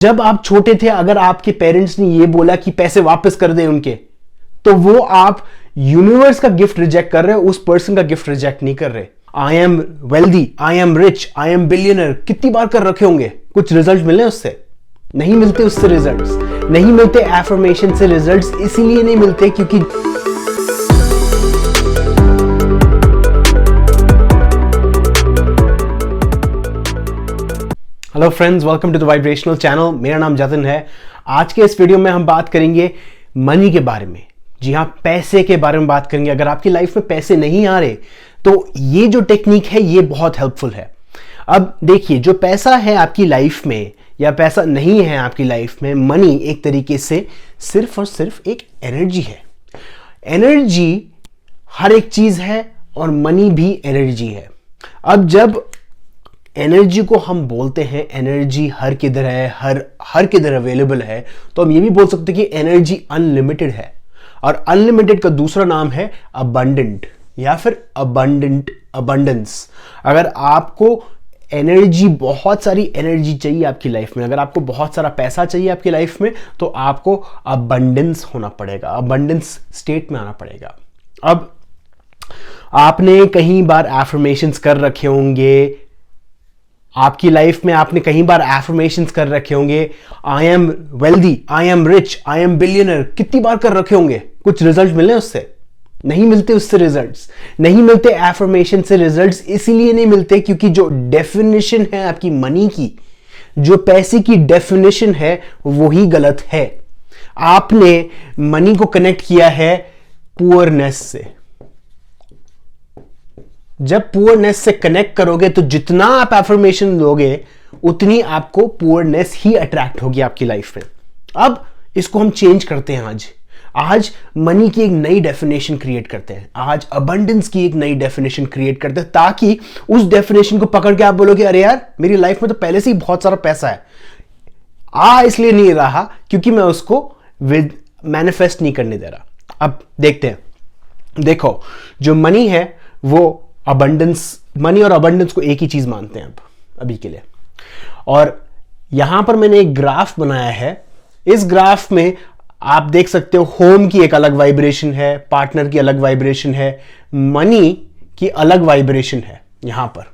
जब आप छोटे थे, अगर आपके पेरेंट्स ने ये बोला कि पैसे वापस कर दें उनके, तो वो आप यूनिवर्स का गिफ्ट रिजेक्ट कर रहे हो, उस पर्सन का गिफ्ट रिजेक्ट नहीं कर रहे। I am wealthy, I am rich, I am billionaire कितनी बार कर रखे होंगे, कुछ रिजल्ट मिले उससे? नहीं मिलते उससे रिजल्ट्स, नहीं मिलते एफर्मेशन से रिजल्ट्स। इसीलिए नहीं मिलते क्योंकि hello friends, welcome to the vibrational channel. मेरा नाम जतिन है। आज के इस वीडियो में हम बात करेंगे मनी के बारे में। जी हाँ, पैसे के बारे में बात करेंगे। अगर आपकी लाइफ में पैसे नहीं आ रहे तो ये जो टेक्निक है ये बहुत हेल्पफुल है। अब देखिए, जो पैसा है आपकी लाइफ में या पैसा नहीं है आपकी लाइफ में, मनी एक तरीके से सिर्फ और सिर्फ एक एनर्जी है। एनर्जी हर एक चीज है और मनी भी एनर्जी है। अब जब एनर्जी को हम बोलते हैं एनर्जी हर किधर है, हर किधर अवेलेबल है, तो हम ये भी बोल सकते हैं कि एनर्जी अनलिमिटेड है। और अनलिमिटेड का दूसरा नाम है अबंडेंट या फिर अबंडेंस। अगर आपको एनर्जी, बहुत सारी एनर्जी चाहिए आपकी लाइफ में, अगर आपको बहुत सारा पैसा चाहिए आपकी लाइफ में, तो आपको अबंडेंस होना पड़ेगा, अबंडेंस स्टेट में आना पड़ेगा। अब आपने कई बार एफर्मेशंस कर रखे होंगे आपकी लाइफ में, आपने कई बार एफर्मेशंस कर रखे होंगे, I am wealthy, I am rich, I am billionaire कितनी बार कर रखे होंगे, कुछ रिजल्ट मिले उससे? नहीं मिलते उससे रिजल्ट्स, नहीं मिलते एफर्मेशन से रिजल्ट्स। इसीलिए नहीं मिलते क्योंकि जो डेफिनेशन है आपकी मनी की, जो पैसे की डेफिनेशन है वो ही गलत है। आपने मनी को कनेक्ट किया है पुअरनेस से। जब पुअरनेस से कनेक्ट करोगे तो जितना आप एफर्मेशन दोगे उतनी आपको पुअरनेस ही अट्रैक्ट होगी आपकी लाइफ में। अब इसको हम चेंज करते हैं। आज मनी की एक नई डेफिनेशन क्रिएट करते हैं, आज अबंडेंस की एक नई डेफिनेशन क्रिएट करते हैं, ताकि उस डेफिनेशन को पकड़ के आप बोलोगे अरे यार, मेरी लाइफ में तो पहले से ही बहुत सारा पैसा है, इसलिए नहीं रहा क्योंकि मैं उसको मैनिफेस्ट नहीं करने दे रहा। अब देखते हैं, देखो जो मनी है वो अबंडेंस, मनी और अबंडेंस को एक ही चीज मानते हैं अब अभी के लिए। और यहां पर मैंने एक ग्राफ बनाया है। इस ग्राफ में आप देख सकते हो होम की एक अलग वाइब्रेशन है, पार्टनर की अलग वाइब्रेशन है, मनी की अलग वाइब्रेशन है यहां पर।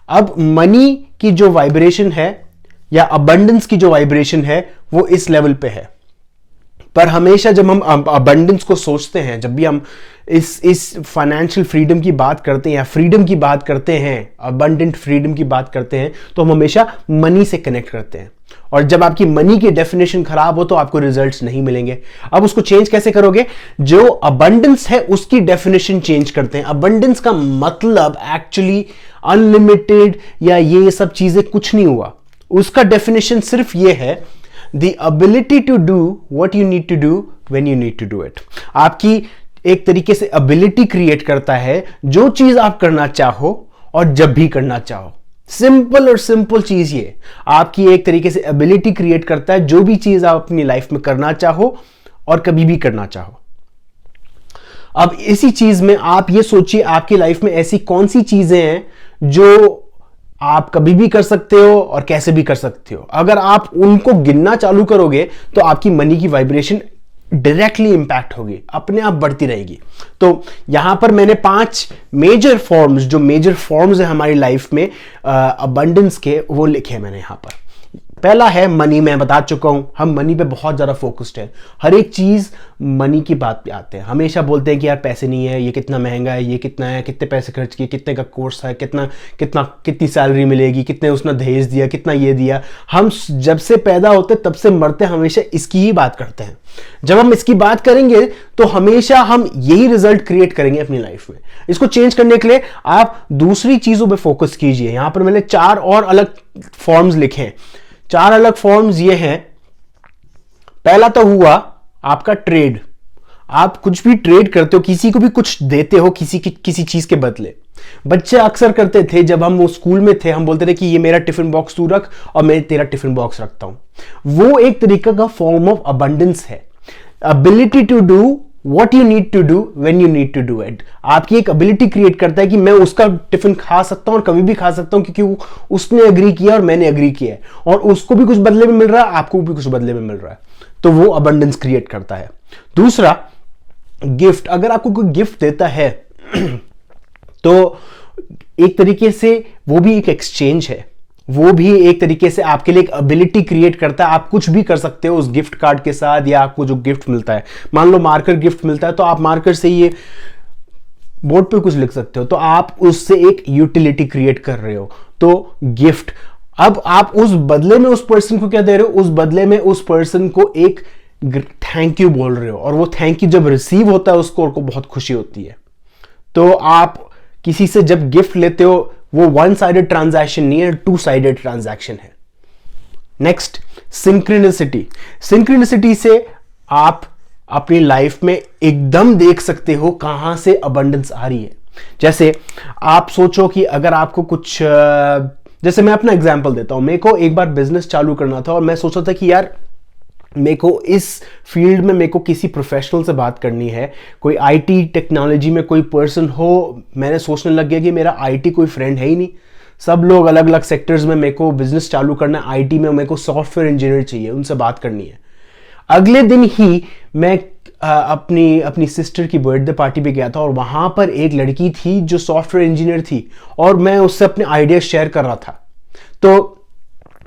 अब मनी की जो वाइब्रेशन है या अबंडेंस की जो वाइब्रेशन है वो इस लेवल पे है। पर हमेशा जब हम अबंडेंस को सोचते हैं, जब भी हम इस फाइनेंशियल फ्रीडम की बात करते हैं या फ्रीडम की बात करते हैं, अबंडेंट फ्रीडम की बात करते हैं, तो हम हमेशा मनी से कनेक्ट करते हैं। और जब आपकी मनी की डेफिनेशन खराब हो तो आपको रिजल्ट्स नहीं मिलेंगे। अब उसको चेंज कैसे करोगे? जो अबंडेंस है उसकी डेफिनेशन चेंज करते हैं। अबंडेंस का मतलब एक्चुअली अनलिमिटेड या ये सब चीजें कुछ नहीं हुआ। उसका डेफिनेशन सिर्फ ये है, the ability to do what you need to do when you need to do it। आपकी एक तरीके से एबिलिटी क्रिएट करता है, जो चीज आप करना चाहो और जब भी करना चाहो। सिंपल और सिंपल चीज ये आपकी एक तरीके से एबिलिटी क्रिएट करता है, जो भी चीज आप अपनी लाइफ में करना चाहो और कभी भी करना चाहो। अब इसी चीज में आप ये सोचिए, आपकी लाइफ में ऐसी कौन सी चीजें हैं जो आप कभी भी कर सकते हो और कैसे भी कर सकते हो। अगर आप उनको गिनना चालू करोगे तो आपकी मनी की वाइब्रेशन डायरेक्टली इंपैक्ट होगी, अपने आप बढ़ती रहेगी। तो यहां पर मैंने 5 मेजर फॉर्म्स है हमारी लाइफ में अबंडेंस के, वो लिखे मैंने यहां पर। पहला है मनी। मैं बता चुका हूं, हम मनी पे बहुत ज्यादा फोकस्ड है। हर एक चीज मनी की बात पे आते हैं। हमेशा बोलते हैं कि यार पैसे नहीं है, ये कितना महंगा है, ये कितना है, कितने पैसे खर्च किए, कितने का कोर्स है, कितनी सैलरी मिलेगी, कितने उसने दहेज दिया, कितना ये दिया। हम जब से पैदा होते तब से मरते हमेशा इसकी ही बात करते हैं। जब हम इसकी बात करेंगे तो हमेशा हम यही रिजल्ट क्रिएट करेंगे अपनी लाइफ में। इसको चेंज करने के लिए आप दूसरी चीजों पे फोकस कीजिए। यहां पर मैंने 4 और अलग फॉर्म्स लिखे हैं। 4 अलग फॉर्म्स ये हैं। पहला तो हुआ आपका ट्रेड। आप कुछ भी ट्रेड करते हो, किसी को भी कुछ देते हो किसी चीज के बदले। बच्चे अक्सर करते थे, जब हम वो स्कूल में थे, हम बोलते थे कि ये मेरा टिफिन बॉक्स तू रख और मैं तेरा टिफिन बॉक्स रखता हूं। वो एक तरीका का फॉर्म ऑफ अबंडेंस है। Ability to do what you need to do when you need to do it. आपकी एक एबिलिटी क्रिएट करता है कि मैं उसका टिफिन खा सकता हूं और कभी भी खा सकता हूं, क्योंकि उसने एग्री किया और मैंने एग्री किया है, और उसको भी कुछ बदले में मिल रहा है, आपको भी कुछ बदले में मिल रहा है, तो वो अबंडेंस क्रिएट करता है। दूसरा, गिफ्ट। अगर आपको कोई गिफ्ट देता है तो एक तरीके से वो भी एक एक्सचेंज है, वो भी एक तरीके से आपके लिए एक एबिलिटी क्रिएट करता है। आप कुछ भी कर सकते हो उस गिफ्ट कार्ड के साथ, या आपको जो गिफ्ट मिलता है, मान लो मार्कर गिफ्ट मिलता है, तो आप मार्कर से ये बोर्ड पे कुछ लिख सकते हो, तो आप उससे एक यूटिलिटी क्रिएट कर रहे हो। तो गिफ्ट, अब आप उस बदले में उस पर्सन को क्या दे रहे हो? उस बदले में उस पर्सन को एक थैंक यू बोल रहे हो, और वो थैंक यू जब रिसीव होता है उसको बहुत खुशी होती है। तो आप किसी से जब गिफ्ट लेते हो, वो वन साइडेड ट्रांजैक्शन नहीं है, टू साइडेड ट्रांजैक्शन है। Next, synchronicity. सिंक्रोनिसिटी से आप अपनी लाइफ में एकदम देख सकते हो कहां से अबंडेंस आ रही है। जैसे आप सोचो कि अगर आपको कुछ, जैसे मैं अपना एग्जांपल देता हूं, मेरे को एक बार बिजनेस चालू करना था और मैं सोचा था कि यार मेरे को इस फील्ड में मेरे को किसी प्रोफेशनल से बात करनी है, कोई आईटी टेक्नोलॉजी में कोई पर्सन हो। मैंने सोचने लग गया कि मेरा आईटी कोई फ्रेंड है ही नहीं, सब लोग अलग अलग सेक्टर्स में, मेरे को बिजनेस चालू करना है आईटी में, मेरे को सॉफ्टवेयर इंजीनियर चाहिए, उनसे बात करनी है। अगले दिन ही मैं अपनी सिस्टर की बर्थडे पार्टी पे गया था, और वहां पर एक लड़की थी जो सॉफ्टवेयर इंजीनियर थी, और मैं उससे अपने आइडिया शेयर कर रहा था। तो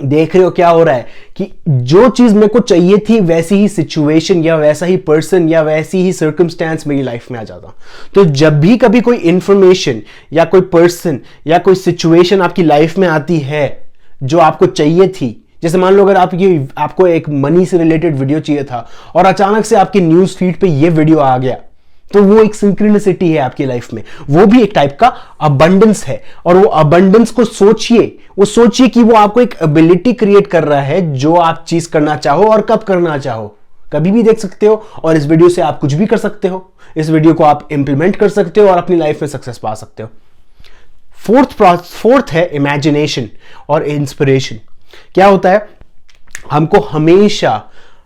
देख रहे हो क्या हो रहा है कि जो चीज मेरे को चाहिए थी वैसी ही सिचुएशन या वैसा ही पर्सन या वैसी ही सर्कमस्टेंस मेरी लाइफ में आ जाता। तो जब भी कभी कोई इंफॉर्मेशन या कोई पर्सन या कोई सिचुएशन आपकी लाइफ में आती है जो आपको चाहिए थी, जैसे मान लो अगर आपको एक मनी से रिलेटेड वीडियो चाहिए था और अचानक से आपकी न्यूज फीड पे ये वीडियो आ गया, तो वो एक सिंक्रोनिसिटी है आपकी लाइफ में, वो भी एक टाइप का अबंडेंस है। और वो अबंडेंस को सोचिए कि वो आपको एक एबिलिटी क्रिएट कर रहा है, जो आप चीज करना चाहो और कब करना चाहो, कभी भी देख सकते हो। और इस वीडियो से आप कुछ भी कर सकते हो, इस वीडियो को आप इंप्लीमेंट कर सकते हो और अपनी लाइफ में सक्सेस पा सकते हो। फोर्थ है इमेजिनेशन और इंस्पिरेशन। क्या होता है, हमको हमेशा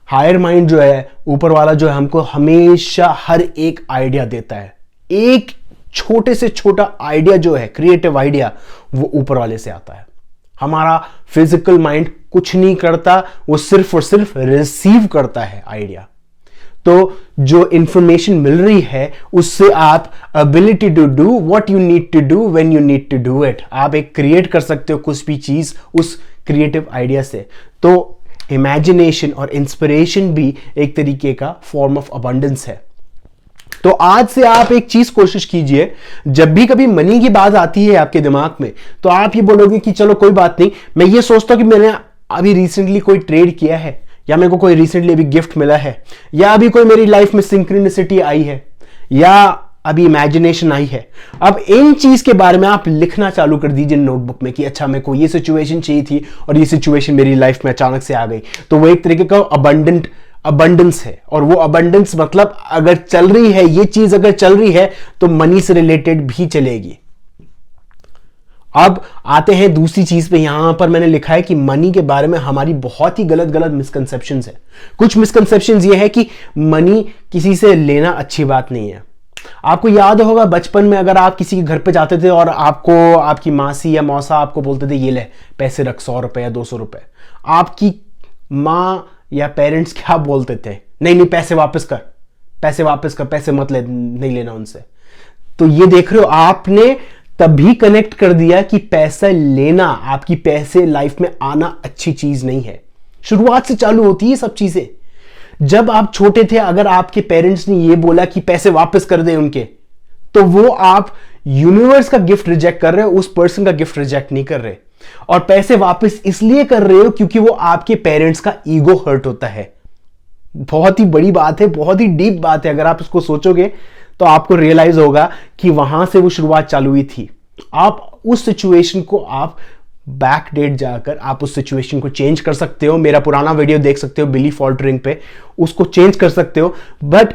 हायर माइंड जो है, ऊपर वाला जो है, हमको हमेशा हर एक आइडिया देता है। एक छोटे से छोटा आइडिया जो है, क्रिएटिव आइडिया, वो ऊपर वाले से आता है। हमारा फिजिकल माइंड कुछ नहीं करता, वो सिर्फ और सिर्फ रिसीव करता है आइडिया। तो जो इंफॉर्मेशन मिल रही है उससे आप ability to do what you need to do when you need to do it, आप एक क्रिएट कर सकते हो कुछ भी चीज उस क्रिएटिव आइडिया से। तो इमेजिनेशन और इंस्पिरेशन भी एक तरीके का फॉर्म ऑफ अबंडेंस है। तो आज से आप एक चीज कोशिश कीजिए, जब भी कभी मनी की बात आती है आपके दिमाग में, तो आप ये बोलोगे कि चलो कोई बात नहीं, मैं ये सोचता हूं कि मैंने अभी रिसेंटली कोई ट्रेड किया है, या मेरे को कोई रिसेंटली अभी गिफ्ट मिला है, या अभी कोई मेरी लाइफ में सिंक्रोनिसिटी आई है, या अभी इमेजिनेशन आई है। अब इन चीज के बारे में आप लिखना चालू कर दीजिए नोटबुक में कि अच्छा मेरे को ये सिचुएशन चाहिए थी और ये सिचुएशन मेरी लाइफ में अचानक से आ गई। तो वो एक तरीके का अबंडेंस है। और वो अबंडेंस मतलब अगर चल रही है ये चीज, अगर चल रही है तो मनी से रिलेटेड भी चलेगी। अब आते हैं दूसरी चीज पे। यहां पर मैंने लिखा है कि मनी के बारे में हमारी बहुत ही गलत मिसकंसेप्शंस है। कुछ मिसकंसेप्शंस ये है कि मनी किसी से लेना अच्छी बात नहीं है। आपको याद होगा बचपन में अगर आप किसी के घर पे जाते थे और आपको आपकी मासी या मौसा आपको बोलते थे ये ले पैसे रख, 100 रुपए या 200 रुपए, आपकी माँ या पेरेंट्स क्या बोलते थे? नहीं पैसे वापस कर, पैसे मत ले, नहीं लेना उनसे। तो ये देख रहे हो, आपने तभी कनेक्ट कर दिया कि पैसा लेना, आपकी पैसे लाइफ में आना अच्छी चीज नहीं है। शुरुआत से चालू होती है सब चीजें। जब आप छोटे थे, अगर आपके पेरेंट्स ने ये बोला कि पैसे वापस कर दे उनके, तो वो आप यूनिवर्स का गिफ्ट रिजेक्ट कर रहे हो, उस पर्सन का गिफ्ट रिजेक्ट नहीं कर रहे। और पैसे वापस इसलिए कर रहे हो क्योंकि वो आपके पेरेंट्स का ईगो हर्ट होता है। बहुत ही बड़ी बात है, बहुत ही डीप बात है। अगर आप इसको सोचोगे तो आपको रियलाइज होगा कि वहां से वो शुरुआत चालू हुई थी। आप उस सिचुएशन को आप बैक डेट जाकर आप उस सिचुएशन को चेंज कर सकते हो। मेरा पुराना वीडियो देख सकते हो बिलीफ ऑल्टरिंग पे, उसको चेंज कर सकते हो। बट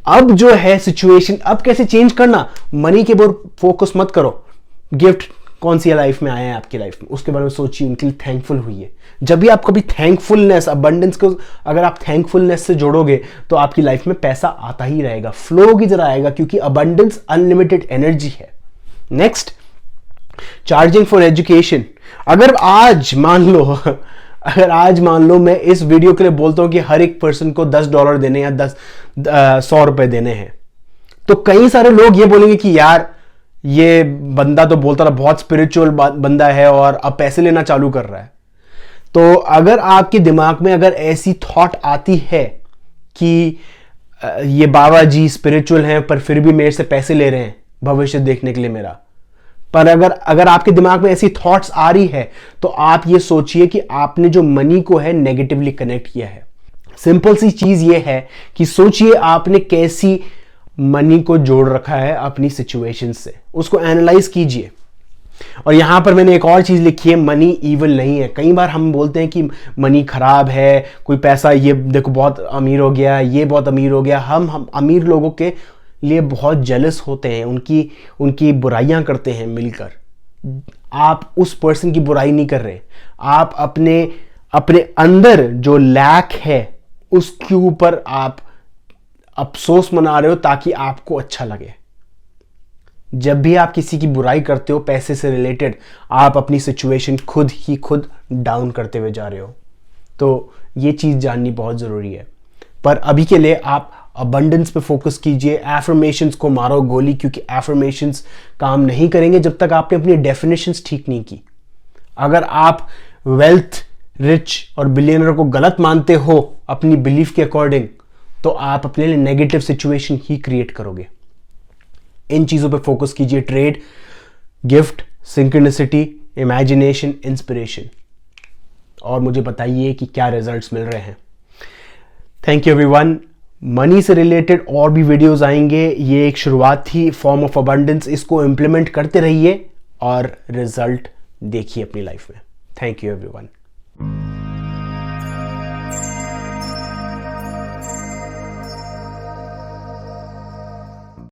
अब जो है सिचुएशन, अब कैसे चेंज करना? मनी के ऊपर फोकस मत करो, गिफ्ट कौन सी लाइफ में आए हैं आपकी लाइफ में, उसके बारे में सोचिए, उनके लिए थैंकफुल हुई है। जब भी आप कभी थैंकफुलनेस, अबंडेंस को अगर आप थैंकफुलनेस से जोड़ोगे तो आपकी लाइफ में पैसा आता ही रहेगा, फ्लो की तरह आएगा, क्योंकि अबंडेंस अनलिमिटेड एनर्जी है। Next, charging for education. अगर आज मान लो मैं इस वीडियो के लिए बोलता हूं कि हर एक पर्सन को $10 देने या 100 रुपए देने हैं, तो कई सारे लोग ये बोलेंगे कि यार ये बंदा तो बोलता रहा, बहुत स्पिरिचुअल बंदा है और अब पैसे लेना चालू कर रहा है। तो अगर आपके दिमाग में अगर ऐसी थॉट आती है कि ये बाबा जी स्पिरिचुअल हैं पर फिर भी मेरे से पैसे ले रहे हैं भविष्य देखने के लिए मेरा, पर अगर आपके दिमाग में ऐसी थॉट्स आ रही है तो आप ये सोचिए कि आपने जो मनी को है नेगेटिवली कनेक्ट किया है। सिंपल सी चीज ये है कि सोचिए आपने कैसी मनी को जोड़ रखा है अपनी सिचुएशन से, उसको एनालाइज कीजिए। और यहां पर मैंने एक और चीज लिखी है, मनी इविल नहीं है। कई बार हम बोलते हैं कि मनी खराब है, कोई पैसा, ये देखो बहुत अमीर हो गया, ये बहुत अमीर हो गया। हम अमीर लोगों के लिए बहुत जेलस होते हैं, उनकी बुराइयां करते हैं मिलकर। आप उस पर्सन की बुराई नहीं कर रहे, आप अपने अंदर जो लैक है उसके ऊपर आप अफसोस मना रहे हो ताकि आपको अच्छा लगे। जब भी आप किसी की बुराई करते हो पैसे से रिलेटेड, आप अपनी सिचुएशन खुद डाउन करते हुए जा रहे हो। तो ये चीज जाननी बहुत जरूरी है। पर अभी के लिए आप अबंडेंस पे फोकस कीजिए, एफर्मेशंस को मारो गोली, क्योंकि एफर्मेशंस काम नहीं करेंगे जब तक आपने अपनी डेफिनेशंस ठीक नहीं की। अगर आप वेल्थ, रिच और बिलियनर को गलत मानते हो अपनी बिलीफ के अकॉर्डिंग, तो आप अपने लिए नेगेटिव सिचुएशन ही क्रिएट करोगे। इन चीजों पे फोकस कीजिए, trade, gift, synchronicity, imagination, inspiration, और मुझे बताइए कि क्या रिजल्ट्स मिल रहे हैं। Thank you everyone. मनी से रिलेटेड और भी वीडियोस आएंगे। ये एक शुरुआत थी, फॉर्म ऑफ अबंडेंस, इसको इंप्लीमेंट करते रहिए और रिजल्ट देखिए अपनी लाइफ में। Thank you everyone.